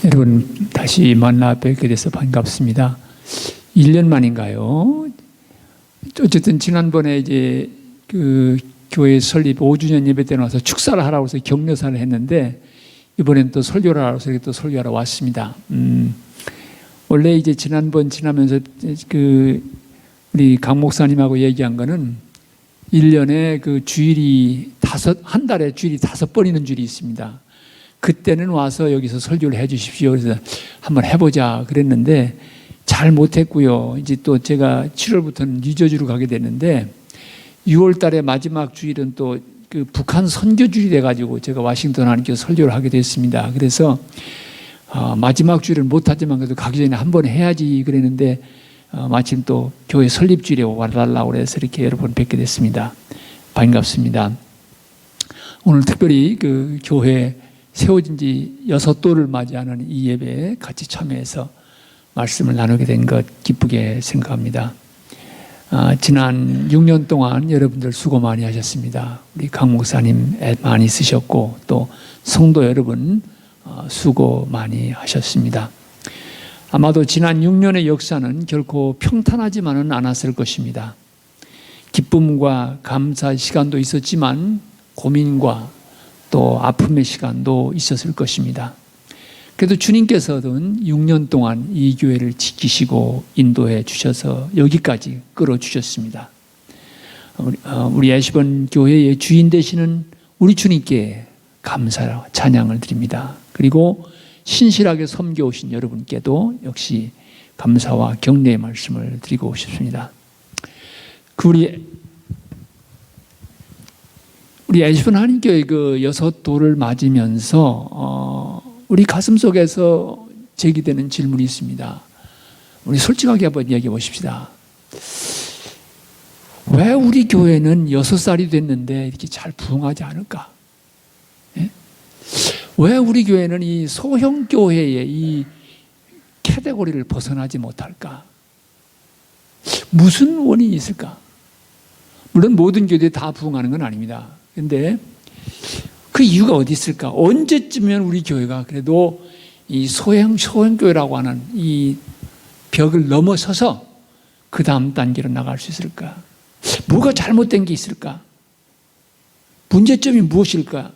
여러분 다시 만나 뵙게 돼서 반갑습니다. 1년 만인가요? 어쨌든 지난번에 이제 그 교회 설립 5주년 예배 때 나와서 축사를 하라고 해서 격려사를 했는데 이번엔 또 설교를 하라고 해서 또 설교하러 왔습니다. 원래 이제 지난번 지나면서 그 우리 강 목사님하고 얘기한 거는 1년에 그 주일이 한 달에 주일이 5번이는 주일이 있습니다. 그때는 와서 여기서 설교를 해 주십시오. 그래서 한번 해보자 그랬는데 잘 못했고요. 이제 또 제가 7월부터는 뉴저지로 가게 됐는데 6월 달에 마지막 주일은 또 그 북한 선교주일이 돼가지고 제가 워싱턴 하나님께서 설교를 하게 됐습니다. 그래서 마지막 주일은 못하지만 그래도 가기 전에 한번 해야지 그랬는데 마침 또 교회 설립주일에 와달라고 해서 이렇게 여러분 뵙게 됐습니다. 반갑습니다. 오늘 특별히 그 교회 세워진 지 6돌을 맞이하는 이 예배에 같이 참여해서 말씀을 나누게 된 것 기쁘게 생각합니다. 지난 6년 동안 여러분들 수고 많이 하셨습니다. 우리 강 목사님 애 많이 쓰셨고 또 성도 여러분 수고 많이 하셨습니다. 아마도 지난 6년의 역사는 결코 평탄하지만은 않았을 것입니다. 기쁨과 감사 시간도 있었지만 고민과 또 아픔의 시간도 있었을 것입니다. 그래도 주님께서는 6년 동안 이 교회를 지키시고 인도해 주셔서 여기까지 끌어주셨습니다. 우리 애시번 교회의 주인 되시는 우리 주님께 감사와 찬양을 드립니다. 그리고 신실하게 섬겨오신 여러분께도 역시 감사와 격려의 말씀을 드리고 싶습니다. 우리 애시번 하나님교회 그 6돌을 맞으면서 우리 가슴 속에서 제기되는 질문이 있습니다. 우리 솔직하게 한번 이야기해 보십시다. 왜 우리 교회는 6살이 됐는데 이렇게 잘 부흥하지 않을까? 예? 왜 우리 교회는 이 소형 교회의 이 카테고리를 벗어나지 못할까? 무슨 원인이 있을까? 물론 모든 교회들이 다 부흥하는 건 아닙니다. 그런데 그 이유가 어디 있을까? 언제쯤이면 우리 교회가 그래도 이 소형 교회라고 하는 이 벽을 넘어서서 그 다음 단계로 나갈 수 있을까? 뭐가 잘못된 게 있을까? 문제점이 무엇일까?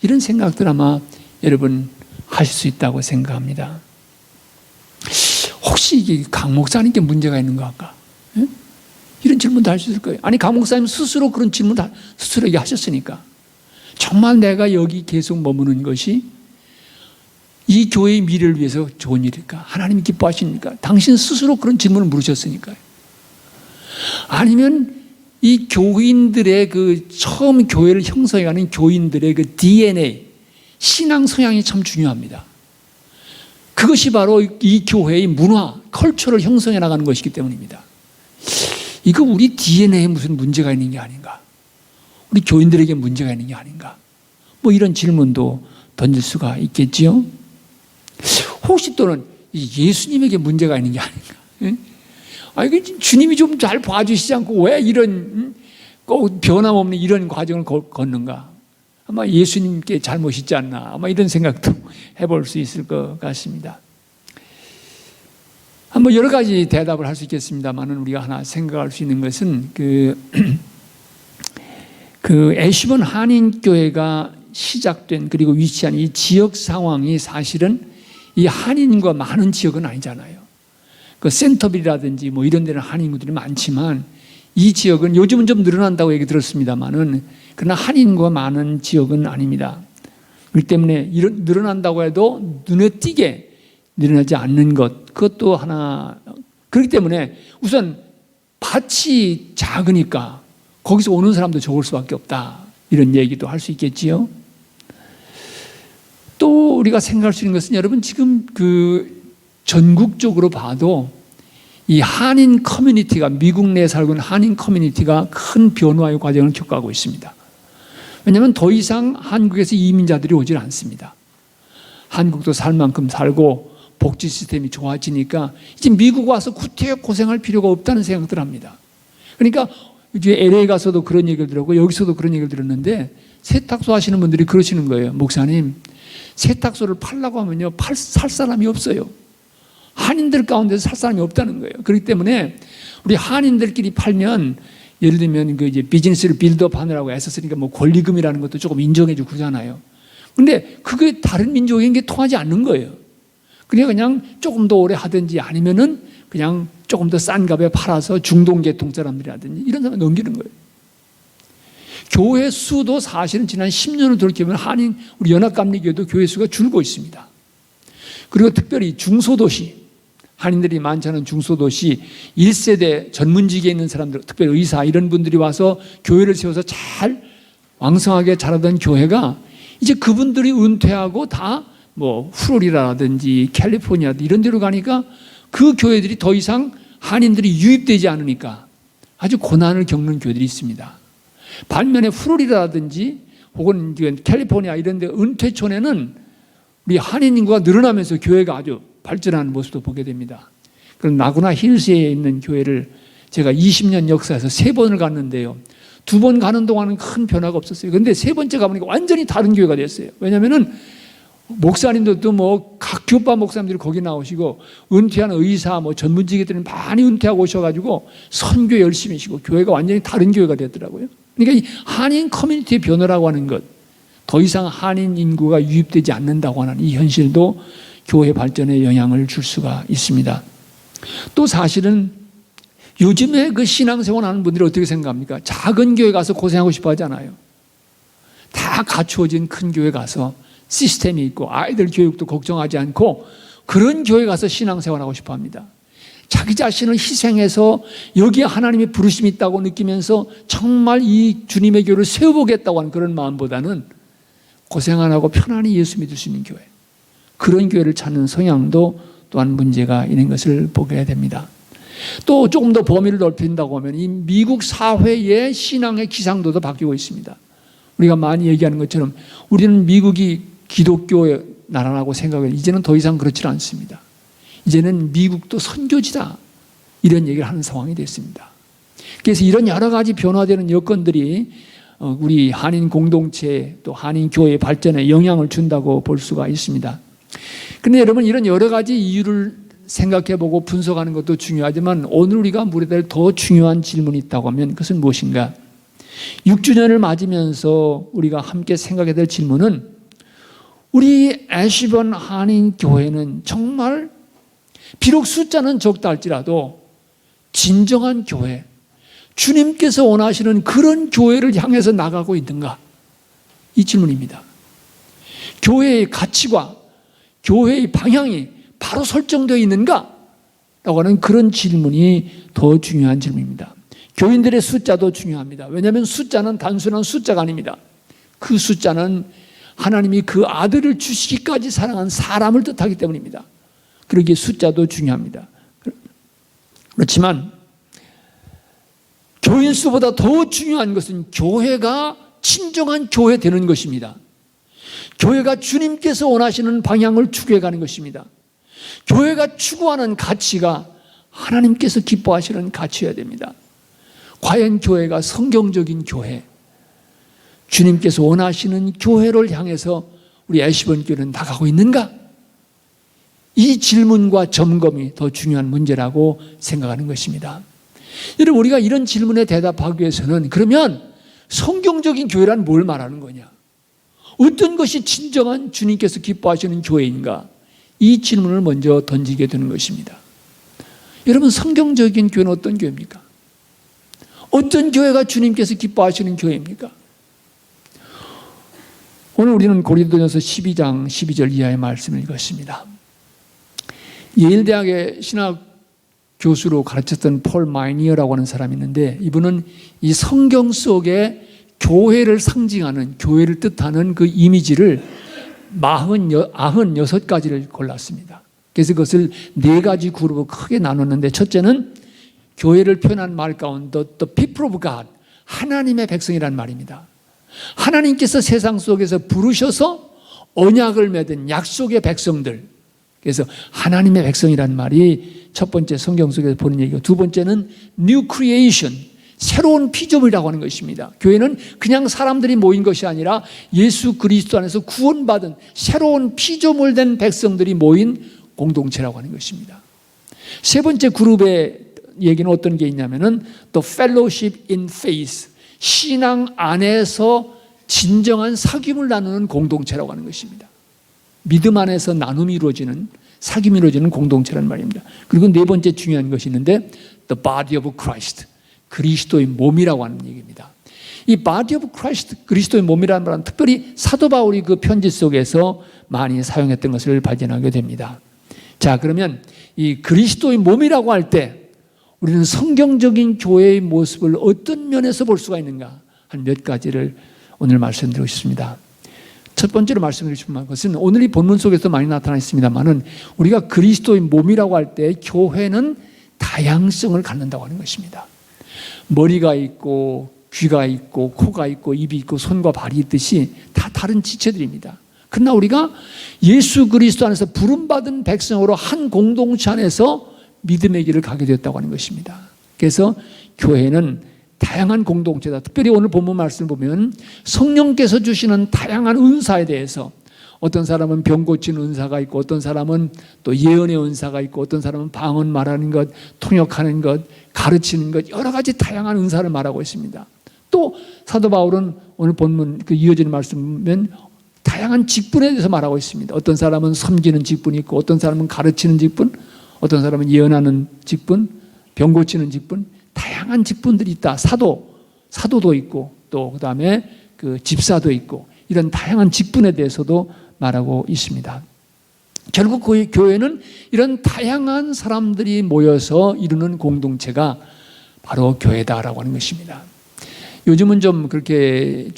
이런 생각들 아마 여러분 하실 수 있다고 생각합니다. 혹시 이게 강 목사님께 문제가 있는 거 할까? 예? 이런 질문도 할 수 있을 거예요. 아니 강 목사님 스스로 그런 질문 스스로에게 하셨으니까 정말 내가 여기 계속 머무는 것이 이 교회의 미래를 위해서 좋은 일일까? 하나님이 기뻐하십니까? 당신 스스로 그런 질문을 물으셨으니까요. 아니면 이 교인들의 그 처음 교회를 형성해가는 교인들의 그 DNA, 신앙 성향이 참 중요합니다. 그것이 바로 이 교회의 문화, 컬처를 형성해 나가는 것이기 때문입니다. 이거 우리 DNA에 무슨 문제가 있는 게 아닌가? 우리 교인들에게 문제가 있는 게 아닌가? 뭐 이런 질문도 던질 수가 있겠지요. 혹시 또는 예수님에게 문제가 있는 게 아닌가? 예? 주님이 좀 잘 봐주시지 않고 왜 이런 꼭 변함없는 이런 과정을 걷는가? 아마 예수님께 잘못이 있지 않나? 아마 이런 생각도 해볼 수 있을 것 같습니다. 한번 여러 가지 대답을 할 수 있겠습니다만은 우리가 하나 생각할 수 있는 것은 그 애시번 한인교회가 시작된 그리고 위치한 이 지역 상황이 사실은 이 한인과 많은 지역은 아니잖아요. 그 센터빌이라든지 뭐 이런 데는 한인들이 많지만 이 지역은 요즘은 좀 늘어난다고 얘기 들었습니다만은 그러나 한인과 많은 지역은 아닙니다. 그렇기 때문에 늘어난다고 해도 눈에 띄게 늘어나지 않는 것 그것도 하나. 그렇기 때문에 우선 밭이 작으니까 거기서 오는 사람도 적을 수밖에 없다. 이런 얘기도 할 수 있겠지요. 또 우리가 생각할 수 있는 것은 여러분 지금 그 전국적으로 봐도 이 한인 커뮤니티가 미국 내에 살고 있는 한인 커뮤니티가 큰 변화의 과정을 겪어가고 있습니다. 왜냐하면 더 이상 한국에서 이민자들이 오질 않습니다. 한국도 살 만큼 살고 복지 시스템이 좋아지니까 이제 미국 와서 구태여 고생할 필요가 없다는 생각들 합니다. 그러니까 이제 LA 가서도 그런 얘기를 들었고 여기서도 그런 얘기를 들었는데 세탁소 하시는 분들이 그러시는 거예요. 목사님, 세탁소를 팔라고 하면요, 살 사람이 없어요. 한인들 가운데서 살 사람이 없다는 거예요. 그렇기 때문에 우리 한인들끼리 팔면, 예를 들면 그 이제 비즈니스를 빌드업 하느라고 애썼으니까 뭐 권리금이라는 것도 조금 인정해주고 그러잖아요. 근데 그게 다른 민족에게 통하지 않는 거예요. 그냥 조금 더 오래 하든지 아니면은 그냥 조금 더 싼 값에 팔아서 중동계통 사람들이라든지 이런 사람 넘기는 거예요. 교회 수도 사실은 지난 10년을 돌이켜보면 한인, 우리 연합감리교회도 교회 수가 줄고 있습니다. 그리고 특별히 중소도시, 한인들이 많지 않은 중소도시, 1세대 전문직에 있는 사람들, 특별히 의사 이런 분들이 와서 교회를 세워서 잘 왕성하게 자라던 교회가 이제 그분들이 은퇴하고 다 뭐 플로리다라든지 캘리포니아 이런 데로 가니까 그 교회들이 더 이상 한인들이 유입되지 않으니까 아주 고난을 겪는 교회들이 있습니다. 반면에 플로리다라든지 혹은 캘리포니아 이런 데 은퇴촌에는 우리 한인 인구가 늘어나면서 교회가 아주 발전하는 모습도 보게 됩니다. 그럼 나구나 힐스에 있는 교회를 제가 20년 역사에서 3번을 갔는데요. 2번 가는 동안은 큰 변화가 없었어요. 그런데 3번째 가보니까 완전히 다른 교회가 됐어요. 왜냐하면은 목사님들도 뭐 각 교파 목사님들이 거기 나오시고 은퇴한 의사 뭐 전문직들은 많이 은퇴하고 오셔가지고 선교 열심히 하시고 교회가 완전히 다른 교회가 됐더라고요. 그러니까 이 한인 커뮤니티의 변화라고 하는 것, 더 이상 한인 인구가 유입되지 않는다고 하는 이 현실도 교회 발전에 영향을 줄 수가 있습니다. 또 사실은 요즘에 그 신앙생활 하는 분들이 어떻게 생각합니까? 작은 교회 가서 고생하고 싶어 하잖아요. 다 갖추어진 큰 교회 가서 시스템이 있고 아이들 교육도 걱정하지 않고 그런 교회 가서 신앙생활하고 싶어 합니다. 자기 자신을 희생해서 여기에 하나님의 부르심이 있다고 느끼면서 정말 이 주님의 교회를 세워보겠다고 하는 그런 마음보다는 고생 안 하고 편안히 예수 믿을 수 있는 교회, 그런 교회를 찾는 성향도 또한 문제가 있는 것을 보게 됩니다. 또 조금 더 범위를 넓힌다고 하면 이 미국 사회의 신앙의 기상도도 바뀌고 있습니다. 우리가 많이 얘기하는 것처럼 우리는 미국이 기독교의 나라라고 생각해요. 이제는 더 이상 그렇지 않습니다. 이제는 미국도 선교지다, 이런 얘기를 하는 상황이 됐습니다. 그래서 이런 여러 가지 변화되는 여건들이 우리 한인 공동체 또 한인 교회의 발전에 영향을 준다고 볼 수가 있습니다. 그런데 여러분, 이런 여러 가지 이유를 생각해보고 분석하는 것도 중요하지만 오늘 우리가 물어야 될 더 중요한 질문이 있다고 하면 그것은 무엇인가? 6주년을 맞으면서 우리가 함께 생각해야 될 질문은, 우리 애쉬번 한인교회는 정말 비록 숫자는 적다 할지라도 진정한 교회, 주님께서 원하시는 그런 교회를 향해서 나가고 있는가? 이 질문입니다. 교회의 가치와 교회의 방향이 바로 설정되어 있는가? 라고 하는 그런 질문이 더 중요한 질문입니다. 교인들의 숫자도 중요합니다. 왜냐하면 숫자는 단순한 숫자가 아닙니다. 그 숫자는 하나님이 그 아들을 주시기까지 사랑한 사람을 뜻하기 때문입니다. 그러기에 숫자도 중요합니다. 그렇지만 교인 수보다 더 중요한 것은 교회가 진정한 교회 되는 것입니다. 교회가 주님께서 원하시는 방향을 추구해가는 것입니다. 교회가 추구하는 가치가 하나님께서 기뻐하시는 가치여야 됩니다. 과연 교회가 성경적인 교회, 주님께서 원하시는 교회를 향해서 우리 애쉬번 교회는 나가고 있는가? 이 질문과 점검이 더 중요한 문제라고 생각하는 것입니다. 여러분, 우리가 이런 질문에 대답하기 위해서는 그러면 성경적인 교회란 뭘 말하는 거냐? 어떤 것이 진정한 주님께서 기뻐하시는 교회인가? 이 질문을 먼저 던지게 되는 것입니다. 여러분, 성경적인 교회는 어떤 교회입니까? 어떤 교회가 주님께서 기뻐하시는 교회입니까? 오늘 우리는 고린도전서 12장 12절 이하의 말씀을 읽었습니다. 예일대학의 신학 교수로 가르쳤던 폴 마이니어라고 하는 사람이 있는데, 이분은 이 성경 속에 교회를 상징하는, 교회를 뜻하는 그 이미지를 96가지를 골랐습니다. 그래서 그것을 4가지 그룹으로 크게 나눴는데, 첫째는 교회를 표현한 말 가운데 The people of God, 하나님의 백성이라는 말입니다. 하나님께서 세상 속에서 부르셔서 언약을 맺은 약속의 백성들, 그래서 하나님의 백성이라는 말이 첫 번째 성경 속에서 보는 얘기고, 두 번째는 New Creation, 새로운 피조물이라고 하는 것입니다. 교회는 그냥 사람들이 모인 것이 아니라 예수 그리스도 안에서 구원받은 새로운 피조물된 백성들이 모인 공동체라고 하는 것입니다. 세 번째 그룹의 얘기는 어떤 게 있냐면은 The Fellowship in Faith, 신앙 안에서 진정한 사귐을 나누는 공동체라고 하는 것입니다. 믿음 안에서 나눔이 이루어지는, 사귐이 이루어지는 공동체라는 말입니다. 그리고 네 번째 중요한 것이 있는데 The Body of Christ, 그리스도의 몸이라고 하는 얘기입니다. 이 Body of Christ, 그리스도의 몸이라는 말은 특별히 사도 바울이 그 편지 속에서 많이 사용했던 것을 발견하게 됩니다. 자, 그러면 이 그리스도의 몸이라고 할 때 우리는 성경적인 교회의 모습을 어떤 면에서 볼 수가 있는가, 한 몇 가지를 오늘 말씀드리고 싶습니다. 첫 번째로 말씀드리고 싶은 것은 오늘 이 본문 속에서 많이 나타나 있습니다만은 우리가 그리스도의 몸이라고 할 때 교회는 다양성을 갖는다고 하는 것입니다. 머리가 있고 귀가 있고 코가 있고 입이 있고 손과 발이 있듯이 다 다른 지체들입니다. 그러나 우리가 예수 그리스도 안에서 부름받은 백성으로 한 공동체 안에서 믿음의 길을 가게 되었다고 하는 것입니다. 그래서 교회는 다양한 공동체다. 특별히 오늘 본문 말씀을 보면 성령께서 주시는 다양한 은사에 대해서 어떤 사람은 병 고치는 은사가 있고 어떤 사람은 또 예언의 은사가 있고 어떤 사람은 방언 말하는 것, 통역하는 것, 가르치는 것, 여러 가지 다양한 은사를 말하고 있습니다. 또 사도 바울은 오늘 본문 그 이어지는 말씀 보면 다양한 직분에 대해서 말하고 있습니다. 어떤 사람은 섬기는 직분이 있고 어떤 사람은 가르치는 직분, 어떤 사람은 예언하는 직분, 병 고치는 직분, 다양한 직분들이 있다. 사도도 있고 또 그다음에 그 집사도 있고 이런 다양한 직분에 대해서도 말하고 있습니다. 결국 그 교회는 이런 다양한 사람들이 모여서 이루는 공동체가 바로 교회다라고 하는 것입니다. 요즘은 좀 그렇게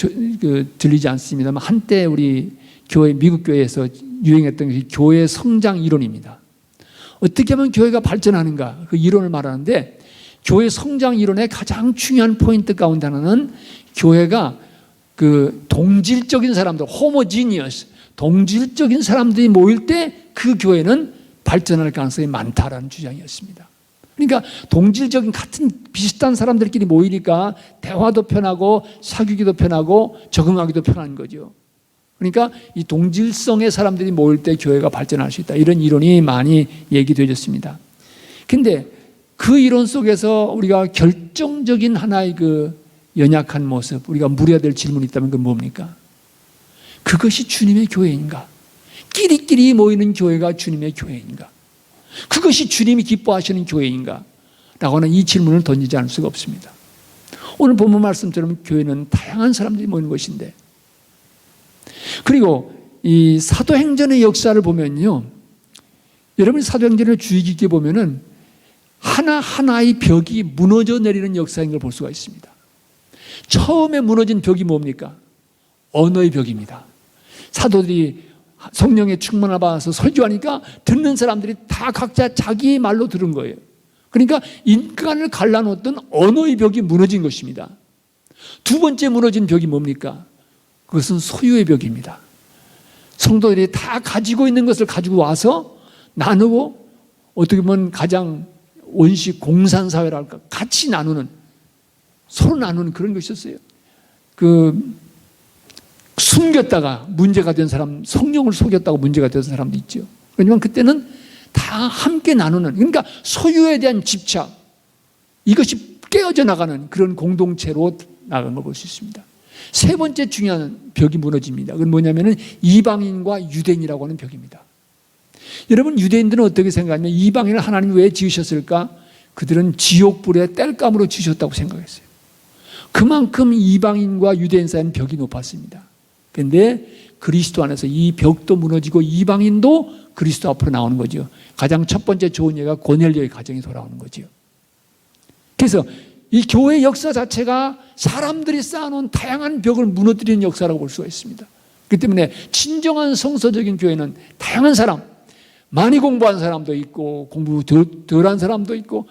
들리지 않습니다만 한때 우리 교회, 미국 교회에서 유행했던 것이 교회 성장 이론입니다. 어떻게 하면 교회가 발전하는가, 그 이론을 말하는데 교회 성장 이론의 가장 중요한 포인트 가운데 하나는 교회가 그 동질적인 사람들, 호모지니어스, 동질적인 사람들이 모일 때 그 교회는 발전할 가능성이 많다라는 주장이었습니다. 그러니까 동질적인 같은 비슷한 사람들끼리 모이니까 대화도 편하고 사귀기도 편하고 적응하기도 편한 거죠. 그러니까 이 동질성의 사람들이 모일 때 교회가 발전할 수 있다. 이런 이론이 많이 얘기되어졌습니다. 근데 그 이론 속에서 우리가 결정적인 하나의 그 연약한 모습, 우리가 물어야 될 질문이 있다면 그건 뭡니까? 그것이 주님의 교회인가? 끼리끼리 모이는 교회가 주님의 교회인가? 그것이 주님이 기뻐하시는 교회인가? 라고 하는 이 질문을 던지지 않을 수가 없습니다. 오늘 본문 말씀처럼 교회는 다양한 사람들이 모이는 것인데, 그리고 이 사도행전의 역사를 보면요, 여러분이 사도행전을 주의 깊게 보면은 하나하나의 벽이 무너져 내리는 역사인 걸 볼 수가 있습니다. 처음에 무너진 벽이 뭡니까? 언어의 벽입니다. 사도들이 성령의 충만을 받아서 설교하니까 듣는 사람들이 다 각자 자기 말로 들은 거예요. 그러니까 인간을 갈라놓았던 언어의 벽이 무너진 것입니다. 두 번째 무너진 벽이 뭡니까? 그것은 소유의 벽입니다. 성도들이 다 가지고 있는 것을 가지고 와서 나누고 어떻게 보면 가장 원식 공산사회라 할까, 같이 나누는, 서로 나누는 그런 것이었어요. 숨겼다가 문제가 된 사람, 성령을 속였다고 문제가 된 사람도 있죠. 왜냐하면 그때는 다 함께 나누는, 그러니까 소유에 대한 집착, 이것이 깨어져 나가는 그런 공동체로 나간 걸 볼 수 있습니다. 세 번째 중요한 벽이 무너집니다. 그건 뭐냐면은 이방인과 유대인이라고 하는 벽입니다. 여러분, 유대인들은 어떻게 생각하냐면 이방인을 하나님이 왜 지으셨을까? 그들은 지옥불의 땔감으로 지으셨다고 생각했어요. 그만큼 이방인과 유대인 사이는 벽이 높았습니다. 그런데 그리스도 안에서 이 벽도 무너지고 이방인도 그리스도 앞으로 나오는 거죠. 가장 첫 번째 좋은 예가 고넬료의 가정이 돌아오는 거죠. 그래서 이 교회 역사 자체가 사람들이 쌓아놓은 다양한 벽을 무너뜨리는 역사라고 볼 수가 있습니다. 그렇기 때문에 진정한 성서적인 교회는 다양한 사람, 많이 공부한 사람도 있고 공부 덜한 사람도 있고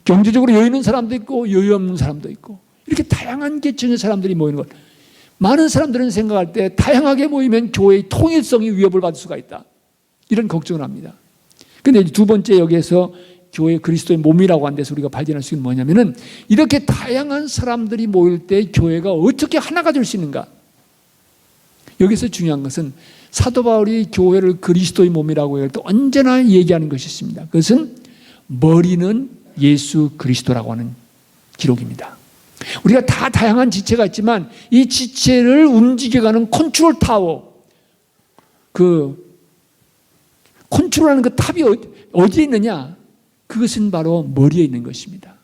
경제적으로 여유 있는 사람도 있고 여유 없는 사람도 있고 이렇게 다양한 계층의 사람들이 모이는 것. 많은 사람들은 생각할 때 다양하게 모이면 교회의 통일성이 위협을 받을 수가 있다, 이런 걱정을 합니다. 그런데 두 번째 여기에서 교회 그리스도의 몸이라고 한 데서 우리가 발견할 수 있는 뭐냐면은 이렇게 다양한 사람들이 모일 때 교회가 어떻게 하나가 될 수 있는가? 여기서 중요한 것은 사도 바울이 교회를 그리스도의 몸이라고 할 때 언제나 얘기하는 것이 있습니다. 그것은 머리는 예수 그리스도라고 하는 기록입니다. 우리가 다 다양한 지체가 있지만 이 지체를 움직여가는 컨트롤 타워, 그 컨트롤하는 그 탑이 어디에 있느냐? 그것은 바로 머리에 있는 것입니다.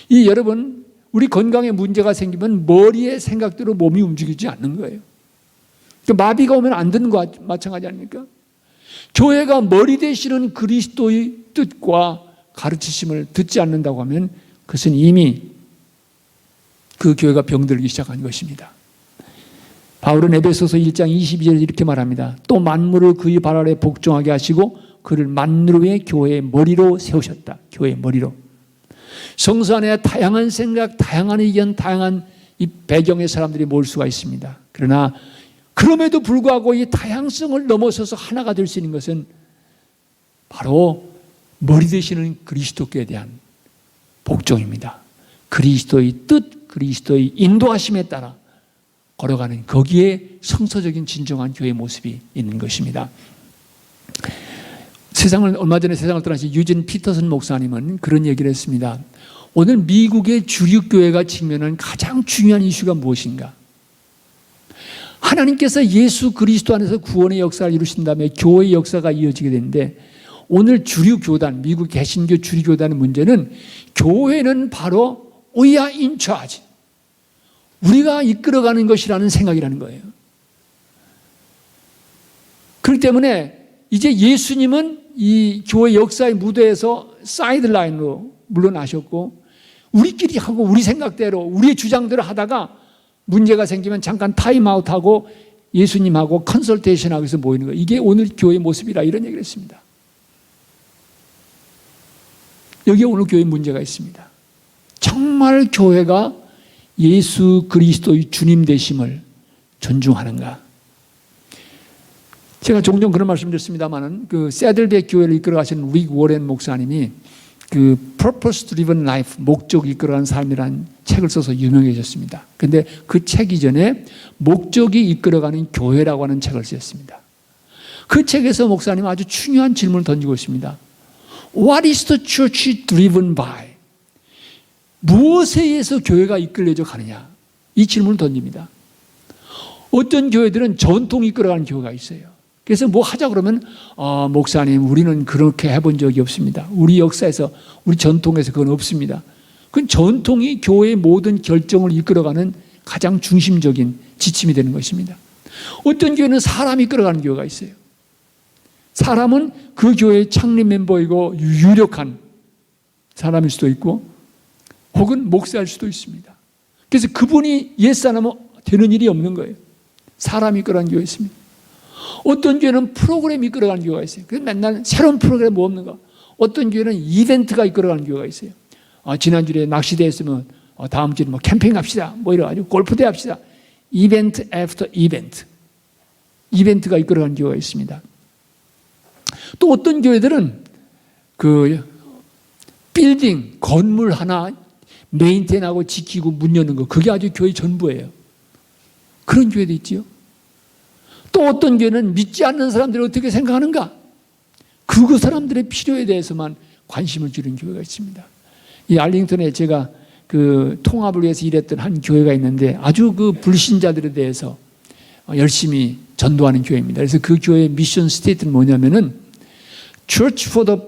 이 여러분, 우리 건강에 문제가 생기면 머리의 생각대로 몸이 움직이지 않는 거예요. 마비가 오면 안 되는 거 마찬가지 아닙니까? 교회가 머리 되시는 그리스도의 뜻과 가르치심을 듣지 않는다고 하면 그것은 이미 그 교회가 병들기 시작한 것입니다. 바울은 에베소서 1장 22절에 이렇게 말합니다. 또 만물을 그의 발 아래 복종하게 하시고 그를 만루의 교회의 머리로 세우셨다. 교회의 머리로. 성서 안에 다양한 생각, 다양한 의견, 다양한 이 배경의 사람들이 모일 수가 있습니다. 그러나 그럼에도 불구하고 이 다양성을 넘어서서 하나가 될 수 있는 것은 바로 머리 되시는 그리스도께 대한 복종입니다. 그리스도의 뜻, 그리스도의 인도하심에 따라 걸어가는 거기에 성서적인 진정한 교회의 모습이 있는 것입니다. 얼마 전에 세상을 떠나신 유진 피터슨 목사님은 그런 얘기를 했습니다. 오늘 미국의 주류교회가 직면한 가장 중요한 이슈가 무엇인가? 하나님께서 예수 그리스도 안에서 구원의 역사를 이루신 다음에 교회의 역사가 이어지게 되는데 오늘 주류교단, 미국 개신교 주류교단의 문제는 교회는 바로 We are in charge. 우리가 이끌어가는 것이라는 생각이라는 거예요. 그렇기 때문에 이제 예수님은 이 교회 역사의 무대에서 사이드라인으로 물러나셨고 우리끼리 하고 우리 생각대로 우리의 주장대로 하다가 문제가 생기면 잠깐 타임아웃하고 예수님하고 컨설테이션하고 해서 모이는 거예요. 이게 오늘 교회의 모습이라 이런 얘기를 했습니다. 여기에 오늘 교회에 문제가 있습니다. 정말 교회가 예수 그리스도의 주님 되심을 존중하는가? 제가 종종 그런 말씀 드렸습니다만은 그 새들백 교회를 이끌어 가시는 릭 워렌 목사님이 그 Purpose Driven Life, 목적 이끌어가는 삶이라는 책을 써서 유명해졌습니다. 그런데 그 책 이전에 목적이 이끌어가는 교회라고 하는 책을 쓰셨습니다. 그 책에서 목사님은 아주 중요한 질문을 던지고 있습니다. What is the church driven by? 무엇에 의해서 교회가 이끌려져 가느냐? 이 질문을 던집니다. 어떤 교회들은 전통이 이끌어가는 교회가 있어요. 그래서 뭐 하자 그러면 목사님 우리는 그렇게 해본 적이 없습니다. 우리 역사에서 우리 전통에서 그건 없습니다. 그건 전통이 교회의 모든 결정을 이끌어가는 가장 중심적인 지침이 되는 것입니다. 어떤 교회는 사람이 이끌어가는 교회가 있어요. 사람은 그 교회의 창립 멤버이고 유력한 사람일 수도 있고 혹은 목사일 수도 있습니다. 그래서 그분이 예스 안 하면 되는 일이 없는 거예요. 사람이 이끌어가는 교회가 있습니다. 어떤 교회는 프로그램이 이끌어가는 교회가 있어요. 그래서 맨날 새로운 프로그램 뭐 없는가? 어떤 교회는 이벤트가 이끌어가는 교회가 있어요. 지난주에 낚시대 했으면 다음 주에 뭐 캠핑 합시다. 뭐 이래가지고 골프대 합시다. 이벤트 애프터 이벤트. 이벤트가 이끌어가는 교회가 있습니다. 또 어떤 교회들은 그 빌딩, 건물 하나 메인테인하고 지키고 문 여는 거 그게 아주 교회 전부예요. 그런 교회도 있지요. 또 어떤 교회는 믿지 않는 사람들이 어떻게 생각하는가? 그 사람들의 필요에 대해서만 관심을 주는 교회가 있습니다. 이 알링턴에 제가 그 통합을 위해서 일했던 한 교회가 있는데 아주 그 불신자들에 대해서 열심히 전도하는 교회입니다. 그래서 그 교회의 미션 스테이트는 뭐냐면은 Church for the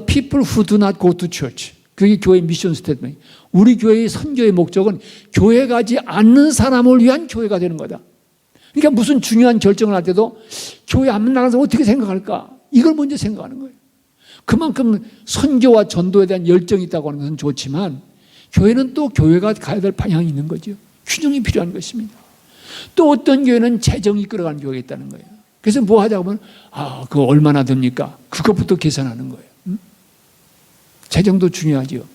people who do not go to church. 그게 교회의 미션 스테이트먼트. 우리 교회의 선교의 목적은 교회 가지 않는 사람을 위한 교회가 되는 거다. 그러니까 무슨 중요한 결정을 할 때도 교회 안 나가서 어떻게 생각할까? 이걸 먼저 생각하는 거예요. 그만큼 선교와 전도에 대한 열정이 있다고 하는 것은 좋지만 교회는 또 교회가 가야 될 방향이 있는 거죠. 균형이 필요한 것입니다. 또 어떤 교회는 재정이 끌어가는 교회가 있다는 거예요. 그래서 뭐 하자고 하면 그거 얼마나 듭니까? 그것부터 계산하는 거예요. 재정도 중요하죠.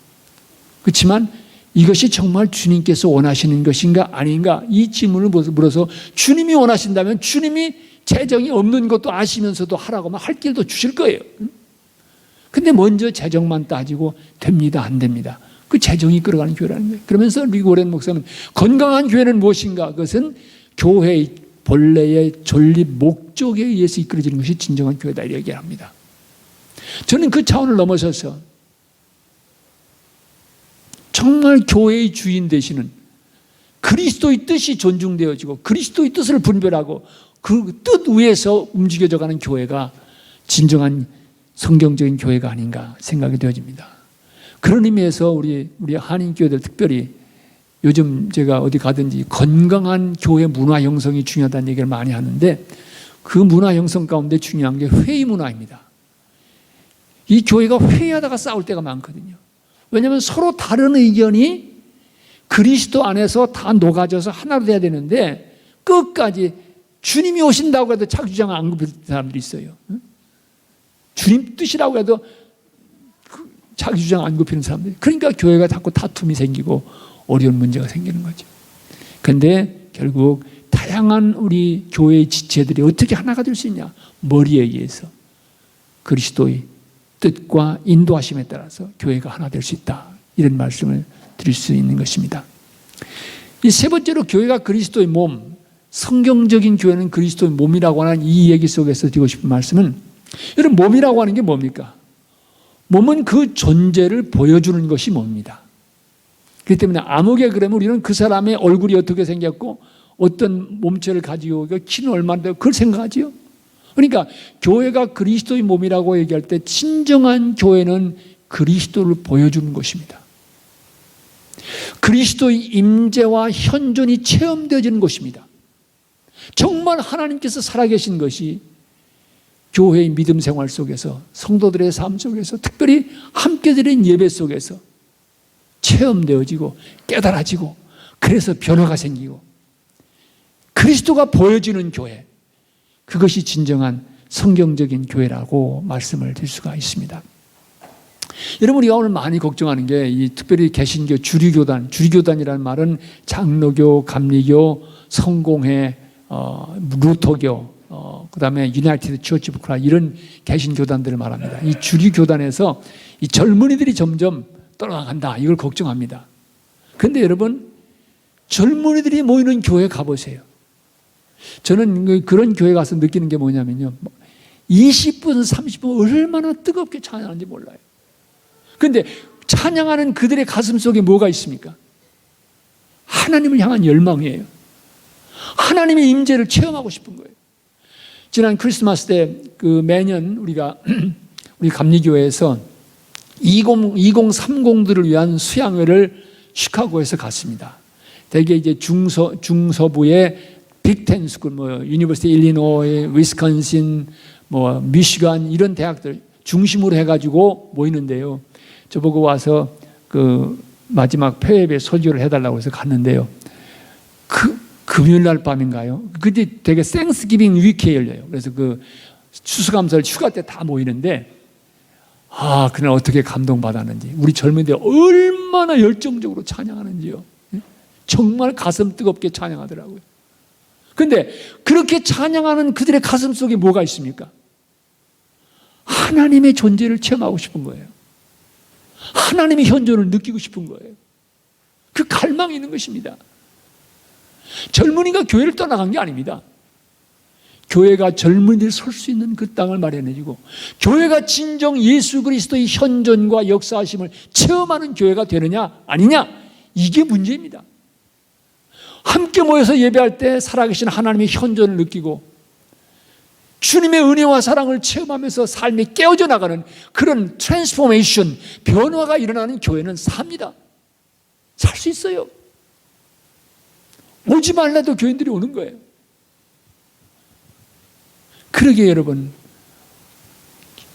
그렇지만 이것이 정말 주님께서 원하시는 것인가 아닌가 이 질문을 물어서 주님이 원하신다면 주님이 재정이 없는 것도 아시면서도 하라고 하면 할 길도 주실 거예요. 근데 먼저 재정만 따지고 됩니다, 안 됩니다. 그 재정이 끌어가는 교회라는 거예요. 그러면서 리그 오렌 목사는 건강한 교회는 무엇인가? 그것은 교회의 본래의 존립 목적에 의해서 이끌어지는 것이 진정한 교회다 이렇게 얘기합니다. 저는 그 차원을 넘어서서 정말 교회의 주인 되시는 그리스도의 뜻이 존중되어지고 그리스도의 뜻을 분별하고 그 뜻 위에서 움직여져가는 교회가 진정한 성경적인 교회가 아닌가 생각이 되어집니다. 그런 의미에서 우리 한인교회들 특별히 요즘 제가 어디 가든지 건강한 교회 문화 형성이 중요하다는 얘기를 많이 하는데 그 문화 형성 가운데 중요한 게 회의 문화입니다. 이 교회가 회의하다가 싸울 때가 많거든요. 왜냐하면 서로 다른 의견이 그리스도 안에서 다 녹아져서 하나로 돼야 되는데 끝까지 주님이 오신다고 해도 자기 주장을 안 굽히는 사람들이 있어요. 주님 뜻이라고 해도 자기 주장 안 굽히는 사람들이. 그러니까 교회가 자꾸 다툼이 생기고 어려운 문제가 생기는 거죠. 그런데 결국 다양한 우리 교회의 지체들이 어떻게 하나가 될 수 있냐? 머리에 의해서 그리스도의 뜻과 인도하심에 따라서 교회가 하나 될 수 있다. 이런 말씀을 드릴 수 있는 것입니다. 이 세 번째로 교회가 그리스도의 몸, 성경적인 교회는 그리스도의 몸이라고 하는 이 얘기 속에서 드리고 싶은 말씀은 여러분 몸이라고 하는 게 뭡니까? 몸은 그 존재를 보여주는 것이 몸입니다. 그렇기 때문에 아무개 그러면 우리는 그 사람의 얼굴이 어떻게 생겼고 어떤 몸체를 가지고 키는 얼마나 되고 그걸 생각하지요. 그러니까 교회가 그리스도의 몸이라고 얘기할 때 진정한 교회는 그리스도를 보여주는 것입니다. 그리스도의 임재와 현존이 체험되어지는 것입니다. 정말 하나님께서 살아계신 것이 교회의 믿음 생활 속에서 성도들의 삶 속에서 특별히 함께 드린 예배 속에서 체험되어지고 깨달아지고 그래서 변화가 생기고 그리스도가 보여지는 교회, 그것이 진정한 성경적인 교회라고 말씀을 드릴 수가 있습니다. 여러분 우리가 오늘 많이 걱정하는 게 이 특별히 개신교 주류교단이라는 말은 장로교, 감리교, 성공회, 루터교, 그다음에 유나이티드 처치 오브 크라이스트 이런 개신교단들을 말합니다. 이 주류교단에서 이 젊은이들이 점점 떠나간다. 이걸 걱정합니다. 그런데 여러분 젊은이들이 모이는 교회 가보세요. 저는 그런 교회 가서 느끼는 게 뭐냐면요. 20분, 30분 얼마나 뜨겁게 찬양하는지 몰라요. 그런데 찬양하는 그들의 가슴 속에 뭐가 있습니까? 하나님을 향한 열망이에요. 하나님의 임재를 체험하고 싶은 거예요. 지난 크리스마스 때 그 매년 우리가 우리 감리교회에서 2030들을 위한 수양회를 시카고에서 갔습니다. 대개 이제 중서부의 빅텐 스쿨, 유니버시티 일리노이, 위스콘신, 미시간 이런 대학들 중심으로 해가지고 모이는데요. 저보고 와서 그 마지막 폐회에 설교를 해달라고 해서 갔는데요. 금요일 날 밤인가요? 그때 되게 땡스기빙 위크에 열려요. 그래서 그 추수감사절 휴가 때 다 모이는데 그날 어떻게 감동받았는지 우리 젊은이들 얼마나 열정적으로 찬양하는지요. 정말 가슴 뜨겁게 찬양하더라고요. 그런데 그렇게 찬양하는 그들의 가슴 속에 뭐가 있습니까? 하나님의 존재를 체험하고 싶은 거예요. 하나님의 현존을 느끼고 싶은 거예요. 그 갈망이 있는 것입니다. 젊은이가 교회를 떠나간 게 아닙니다. 교회가 젊은이들 설 수 있는 그 땅을 마련해주고 교회가 진정 예수 그리스도의 현존과 역사하심을 체험하는 교회가 되느냐 아니냐 이게 문제입니다. 함께 모여서 예배할 때 살아계신 하나님의 현존을 느끼고 주님의 은혜와 사랑을 체험하면서 삶이 깨어져 나가는 그런 트랜스포메이션, 변화가 일어나는 교회는 삽니다. 살 수 있어요. 오지 말라도 교인들이 오는 거예요. 그러게 여러분,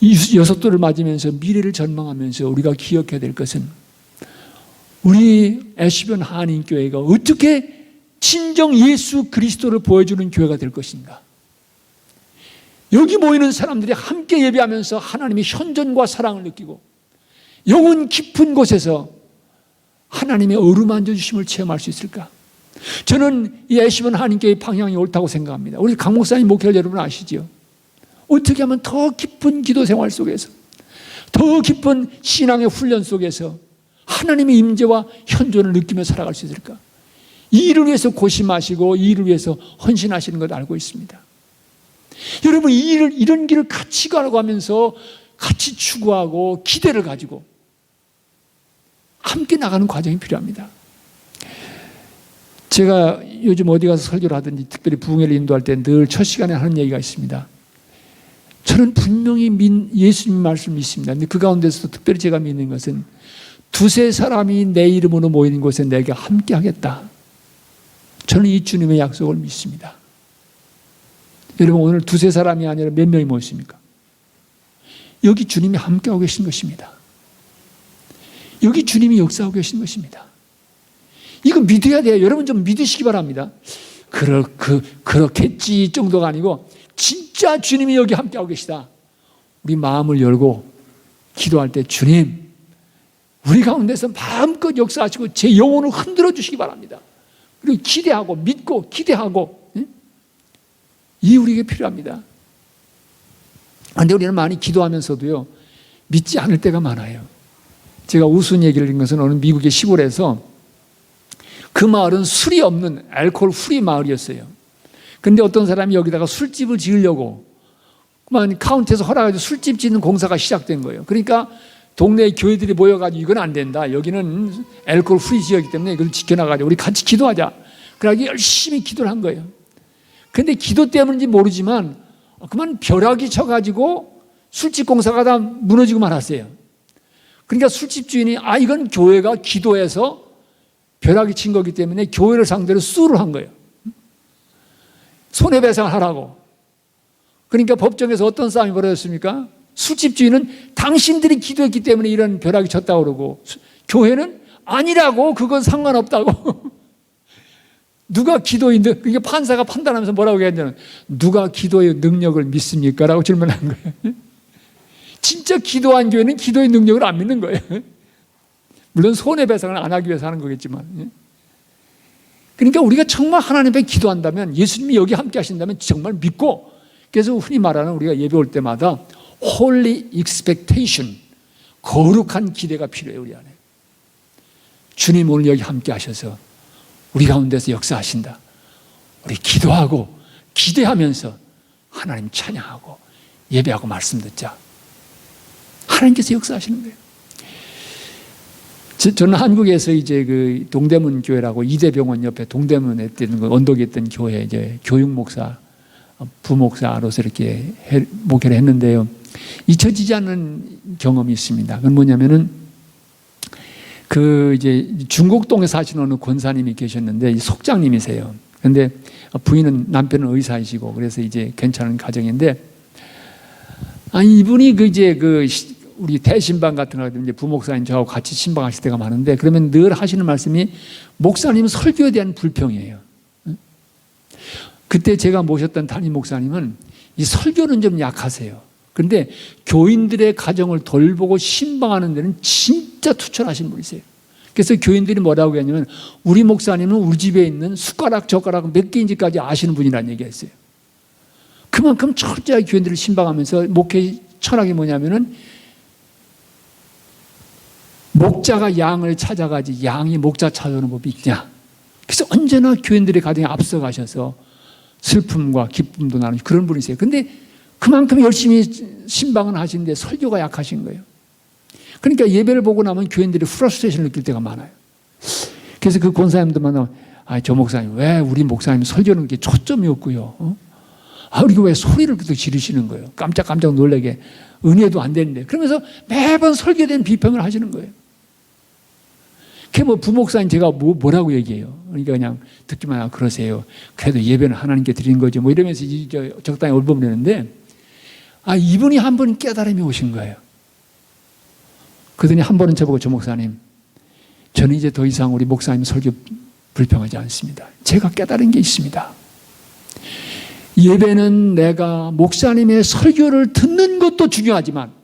이 여섯돌을 맞으면서 미래를 전망하면서 우리가 기억해야 될 것은 우리 애쉬변 한인교회가 어떻게 진정 예수 그리스도를 보여주는 교회가 될 것인가. 여기 모이는 사람들이 함께 예배하면서 하나님의 현존과 사랑을 느끼고 영혼 깊은 곳에서 하나님의 어루만져 주심을 체험할 수 있을까? 저는 이 애쉬변 한인교회의 방향이 옳다고 생각합니다. 우리 강 목사님 목회를 여러분 아시죠? 어떻게 하면 더 깊은 기도 생활 속에서 더 깊은 신앙의 훈련 속에서 하나님의 임재와 현존을 느끼며 살아갈 수 있을까? 이 일을 위해서 고심하시고 이 일을 위해서 헌신하시는 것 알고 있습니다. 여러분, 이런 길을 같이 가라고 하면서 같이 추구하고 기대를 가지고 함께 나가는 과정이 필요합니다. 제가 요즘 어디 가서 설교를 하든지 특별히 부흥회를 인도할 때 늘 첫 시간에 하는 얘기가 있습니다. 저는 분명히 예수님 말씀을 믿습니다. 근데 그 가운데서도 특별히 제가 믿는 것은 두세 사람이 내 이름으로 모이는 곳에 내가 함께 하겠다. 저는 이 주님의 약속을 믿습니다. 여러분, 오늘 두세 사람이 아니라 몇 명이 모였습니까? 여기 주님이 함께하고 계신 것입니다. 여기 주님이 역사하고 계신 것입니다. 이거 믿어야 돼요. 여러분 좀 믿으시기 바랍니다. 그렇겠지 정도가 아니고 진짜 주님이 여기 함께하고 계시다. 우리 마음을 열고 기도할 때 주님, 우리 가운데서 마음껏 역사하시고 제 영혼을 흔들어 주시기 바랍니다. 그리고 기대하고 믿고 기대하고, 이 우리에게 필요합니다. 그런데 우리는 많이 기도하면서도요, 믿지 않을 때가 많아요. 제가 우스운 얘기를 한 것은 어느 미국의 시골에서 그 마을은 술이 없는 알코올 프리 마을이었어요. 근데 어떤 사람이 여기다가 술집을 지으려고 그만 카운티에서 허락해서 술집 짓는 공사가 시작된 거예요. 그러니까 동네 교회들이 모여가지고 이건 안 된다. 여기는 알코올 프리 지역이기 때문에 이걸 지켜나가자. 우리 같이 기도하자. 그러기 열심히 기도를 한 거예요. 근데 기도 때문인지 모르지만 그만 벼락이 쳐가지고 술집 공사가 다 무너지고 말았어요. 그러니까 술집 주인이 이건 교회가 기도해서 벼락이 친 거기 때문에 교회를 상대로 수를 한 거예요. 손해배상을 하라고. 그러니까 법정에서 어떤 싸움이 벌어졌습니까? 술집 주인은 당신들이 기도했기 때문에 이런 벼락이 쳤다고 그러고, 교회는 아니라고, 그건 상관없다고. 누가 기도의 그러니까 판사가 판단하면서 뭐라고 했냐면, 누가 기도의 능력을 믿습니까? 라고 질문한 거예요. 진짜 기도한 교회는 기도의 능력을 안 믿는 거예요. 물론 손해배상을 안 하기 위해서 하는 거겠지만. 그러니까 우리가 정말 하나님 앞에 기도한다면, 예수님이 여기 함께 하신다면 정말 믿고, 그래서 흔히 말하는 우리가 예배 올 때마다 holy expectation, 거룩한 기대가 필요해요. 우리 안에 주님 오늘 여기 함께 하셔서 우리 가운데서 역사하신다. 우리 기도하고 기대하면서 하나님 찬양하고 예배하고 말씀 듣자. 하나님께서 역사하시는 거예요. 저는 한국에서 이제 그 동대문 교회라고 이대병원 옆에 동대문에 있던 언덕에 있던 교회 이제 교육 목사, 부목사로서 이렇게 목회를 했는데요. 잊혀지지 않는 경험이 있습니다. 그건 뭐냐면은 그 이제 중곡동에 사시는 어느 권사님이 계셨는데 속장님이세요. 그런데 부인은 남편은 의사이시고 그래서 이제 괜찮은 가정인데, 이분이 우리 대신방 같은 거 이제 부목사님 저하고 같이 신방하실 때가 많은데, 그러면 늘 하시는 말씀이 목사님 설교에 대한 불평이에요. 그때 제가 모셨던 담임 목사님은 이 설교는 좀 약하세요. 그런데 교인들의 가정을 돌보고 신방하는 데는 진짜 투철하신 분이세요. 그래서 교인들이 뭐라고 했냐면, 우리 목사님은 우리 집에 있는 숟가락 젓가락 몇 개인지까지 아시는 분이라는 얘기했어요. 그만큼 철저하게 교인들을 신방하면서 목회 철학이 뭐냐면은, 목자가 양을 찾아가지 양이 목자 찾아오는 법이 있냐. 그래서 언제나 교인들의 가정에 앞서가셔서 슬픔과 기쁨도 나누는 그런 분이세요. 그런데 그만큼 열심히 신방을 하시는데 설교가 약하신 거예요. 그러니까 예배를 보고 나면 교인들이 프러스트레이션을 느낄 때가 많아요. 그래서 그 권사님도 만나면, 저 목사님 왜 우리 목사님 설교는 그렇게 초점이 없고요. 그리고 왜 소리를 그렇게 지르시는 거예요. 깜짝깜짝 놀라게 은혜도 안 되는데. 그러면서 매번 설교에 대한 비평을 하시는 거예요. 그게 뭐 부목사님 제가 뭐라고 얘기해요. 그러니까 그냥 듣기만 하고 그러세요. 그래도 예배는 하나님께 드리는 거죠. 뭐 이러면서 적당히 얼버무리는데, 이분이 한 번 깨달음이 오신 거예요. 그러더니 한 번은 저보고, 저 목사님, 저는 이제 더 이상 우리 목사님 설교 불평하지 않습니다. 제가 깨달은 게 있습니다. 예배는 내가 목사님의 설교를 듣는 것도 중요하지만,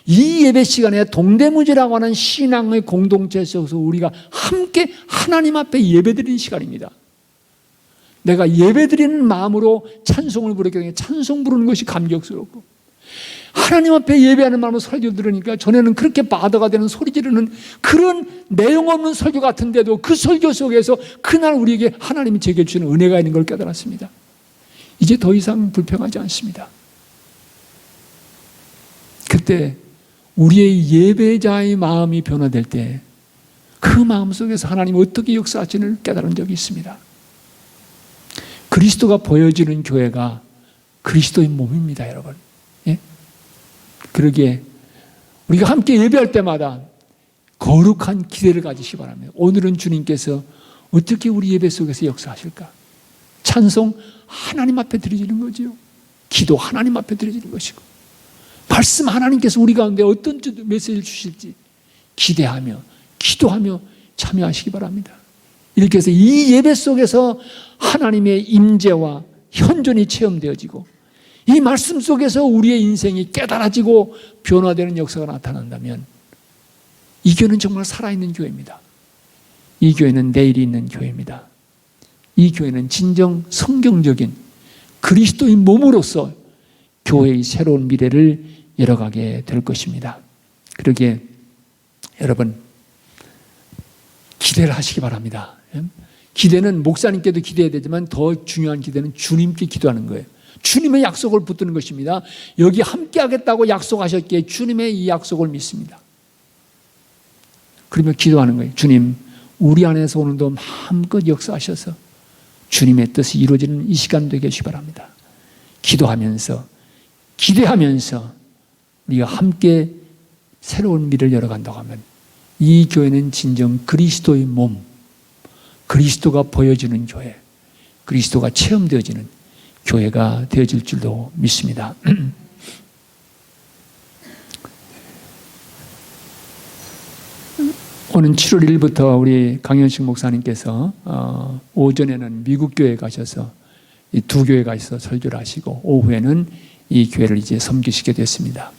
이 예배 시간에 동대문이라고 하는 신앙의 공동체 속에서 우리가 함께 하나님 앞에 예배드리는 시간입니다. 내가 예배드리는 마음으로 찬송을 부르기 때문에 찬송 부르는 것이 감격스럽고, 하나님 앞에 예배하는 마음으로 설교 들으니까 전에는 그렇게 바다가 되는 소리 지르는 그런 내용 없는 설교 같은데도 그 설교 속에서 그날 우리에게 하나님이 제게 주시는 은혜가 있는 걸 깨달았습니다. 이제 더 이상 불평하지 않습니다. 그때 우리의 예배자의 마음이 변화될 때 그 마음 속에서 하나님이 어떻게 역사하시는지를 깨달은 적이 있습니다. 그리스도가 보여지는 교회가 그리스도의 몸입니다, 여러분. 예? 그러기에 우리가 함께 예배할 때마다 거룩한 기대를 가지시기 바랍니다. 오늘은 주님께서 어떻게 우리 예배 속에서 역사하실까? 찬송 하나님 앞에 드려지는 거지요. 기도 하나님 앞에 드려지는 것이고, 말씀 하나님께서 우리 가운데 어떤 메시지를 주실지 기대하며 기도하며 참여하시기 바랍니다. 이렇게 해서 이 예배 속에서 하나님의 임재와 현존이 체험되어지고 이 말씀 속에서 우리의 인생이 깨달아지고 변화되는 역사가 나타난다면 이 교회는 정말 살아있는 교회입니다. 이 교회는 내일이 있는 교회입니다. 이 교회는 진정 성경적인 그리스도의 몸으로서 교회의 새로운 미래를 열어가게 될 것입니다. 그러기에 여러분 기대를 하시기 바랍니다. 기대는 목사님께도 기대해야 되지만 더 중요한 기대는 주님께 기도하는 거예요. 주님의 약속을 붙드는 것입니다. 여기 함께 하겠다고 약속하셨기에 주님의 이 약속을 믿습니다. 그러면 기도하는 거예요. 주님, 우리 안에서 오늘도 마음껏 역사하셔서 주님의 뜻이 이루어지는 이 시간 되게 하시기 바랍니다. 기도하면서 기대하면서 우리가 함께 새로운 미래를 열어간다고 하면 이 교회는 진정 그리스도의 몸, 그리스도가 보여지는 교회, 그리스도가 체험되어지는 교회가 되어질 줄도 믿습니다. 오는 7월 1일부터 우리 강현식 목사님께서 오전에는 미국 교회에 가셔서 이 두 교회가 있어 설교를 하시고 오후에는 이 교회를 이제 섬기시게 됐습니다.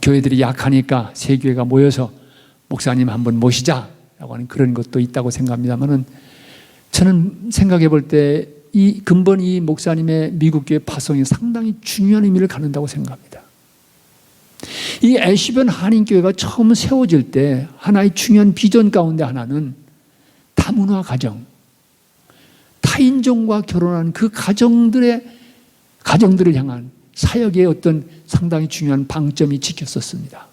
교회들이 약하니까 세 교회가 모여서 목사님 한번 모시자라고 하는 그런 것도 있다고 생각합니다만은 저는 생각해 볼 때 이 근본 이 목사님의 미국 교회 파송이 상당히 중요한 의미를 갖는다고 생각합니다. 이 애쉬번 한인교회가 처음 세워질 때 하나의 중요한 비전 가운데 하나는 다문화 가정, 타인종과 결혼한 그 가정들을 향한 사역의 어떤 상당히 중요한 방점이 지켰었습니다.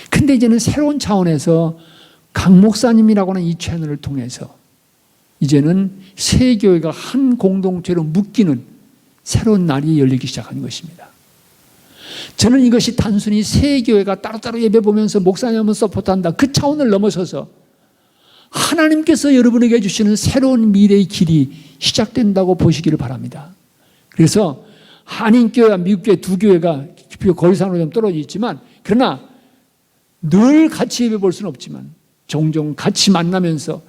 근데 이제는 새로운 차원에서 강 목사님이라고 하는 이 채널을 통해서 이제는 세 교회가 한 공동체로 묶이는 새로운 날이 열리기 시작한 것입니다. 저는 이것이 단순히 세 교회가 따로따로 예배 보면서 목사님 한번 서포트한다 그 차원을 넘어서서 하나님께서 여러분에게 주시는 새로운 미래의 길이 시작된다고 보시기를 바랍니다. 그래서 한인교회와 미국교회 두 교회가 거리상으로 좀 떨어져 있지만 그러나 늘 같이 예배 볼 수는 없지만 종종 같이 만나면서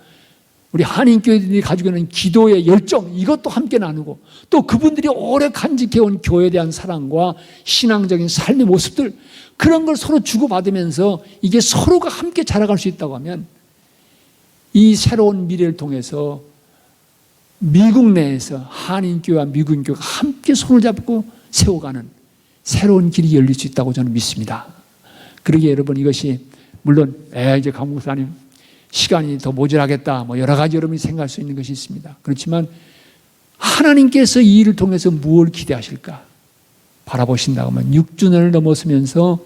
우리 한인교회들이 가지고 있는 기도의 열정 이것도 함께 나누고 또 그분들이 오래 간직해온 교회에 대한 사랑과 신앙적인 삶의 모습들 그런 걸 서로 주고받으면서 이게 서로가 함께 자라갈 수 있다고 하면 이 새로운 미래를 통해서 미국 내에서 한인교회와 미국교회가 함께 손을 잡고 세워가는 새로운 길이 열릴 수 있다고 저는 믿습니다. 그러기에 여러분 이것이 물론 이제 강 목사님 시간이 더 모자라겠다 뭐 여러 가지 여러분이 생각할 수 있는 것이 있습니다. 그렇지만 하나님께서 이 일을 통해서 무엇을 기대하실까 바라보신다고 하면 6주년을 넘어서면서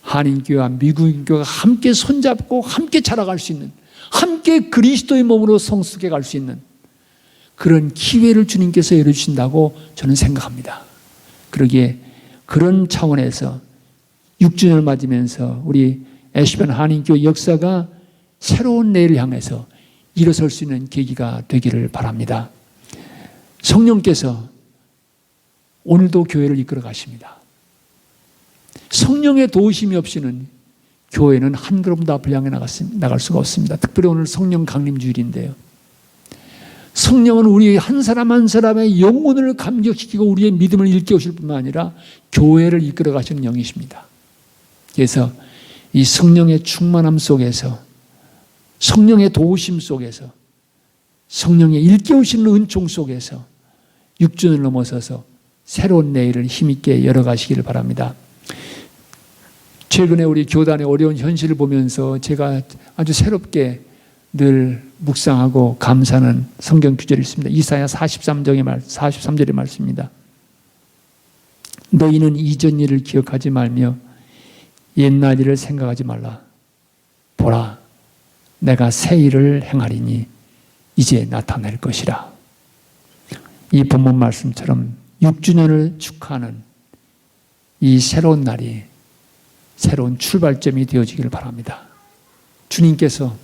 한인교회와 미국교회가 함께 손잡고 함께 자라갈 수 있는 함께 그리스도의 몸으로 성숙해 갈 수 있는 그런 기회를 주님께서 열어주신다고 저는 생각합니다. 그러기에 그런 차원에서 6주년을 맞으면서 우리 애쉬번 한인교회 역사가 새로운 내일을 향해서 일어설 수 있는 계기가 되기를 바랍니다. 성령께서 오늘도 교회를 이끌어 가십니다. 성령의 도우심이 없이는 교회는 한 걸음도 앞을 향해 나갈 수가 없습니다. 특별히 오늘 성령 강림 주일인데요. 성령은 우리 한 사람 한 사람의 영혼을 감격시키고 우리의 믿음을 일깨우실 뿐만 아니라 교회를 이끌어 가시는 영이십니다. 그래서 이 성령의 충만함 속에서 성령의 도우심 속에서 성령의 일깨우시는 은총 속에서 6주년을 넘어서서 새로운 내일을 힘있게 열어가시기를 바랍니다. 최근에 우리 교단의 어려운 현실을 보면서 제가 아주 새롭게 늘 묵상하고 감사하는 성경 구절이 있습니다. 이사야 43절의 말씀입니다. 너희는 이전 일을 기억하지 말며 옛날 일을 생각하지 말라. 보라, 내가 새 일을 행하리니 이제 나타날 것이라. 이 본문 말씀처럼 6주년을 축하하는 이 새로운 날이 새로운 출발점이 되어지기를 바랍니다. 주님께서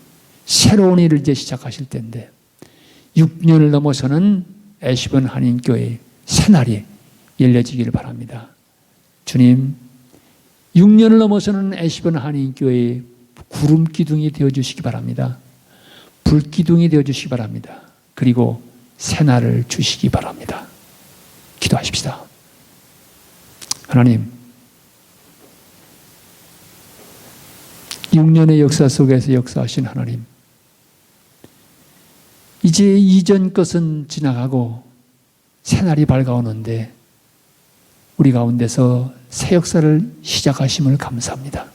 새로운 일을 이제 시작하실 때인데 6년을 넘어서는 애시번 한인교회의 새날이 열려지기를 바랍니다. 주님, 6년을 넘어서는 애시번 한인교회의 구름 기둥이 되어주시기 바랍니다. 불 기둥이 되어주시기 바랍니다. 그리고 새날을 주시기 바랍니다. 기도하십시다. 하나님, 6년의 역사 속에서 역사하신 하나님, 이제 이전 것은 지나가고 새날이 밝아오는데 우리 가운데서 새 역사를 시작하심을 감사합니다.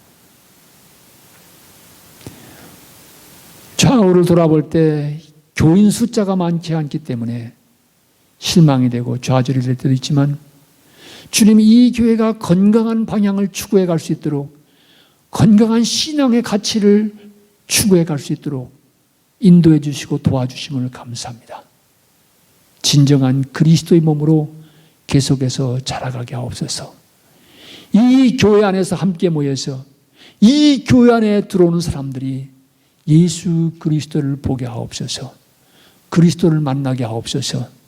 좌우를 돌아볼 때 교인 숫자가 많지 않기 때문에 실망이 되고 좌절이 될 때도 있지만 주님이 이 교회가 건강한 방향을 추구해 갈 수 있도록 건강한 신앙의 가치를 추구해 갈 수 있도록 인도해 주시고 도와주심을 감사합니다. 진정한 그리스도의 몸으로 계속해서 자라가게 하옵소서. 이 교회 안에서 함께 모여서 이 교회 안에 들어오는 사람들이 예수 그리스도를 보게 하옵소서. 그리스도를 만나게 하옵소서.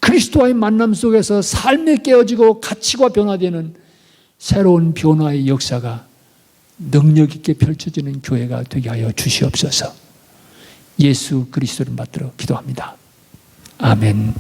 그리스도와의 만남 속에서 삶이 깨어지고 가치가 변화되는 새로운 변화의 역사가 능력 있게 펼쳐지는 교회가 되게 하여 주시옵소서. 예수 그리스도를 받들어 기도합니다. 아멘.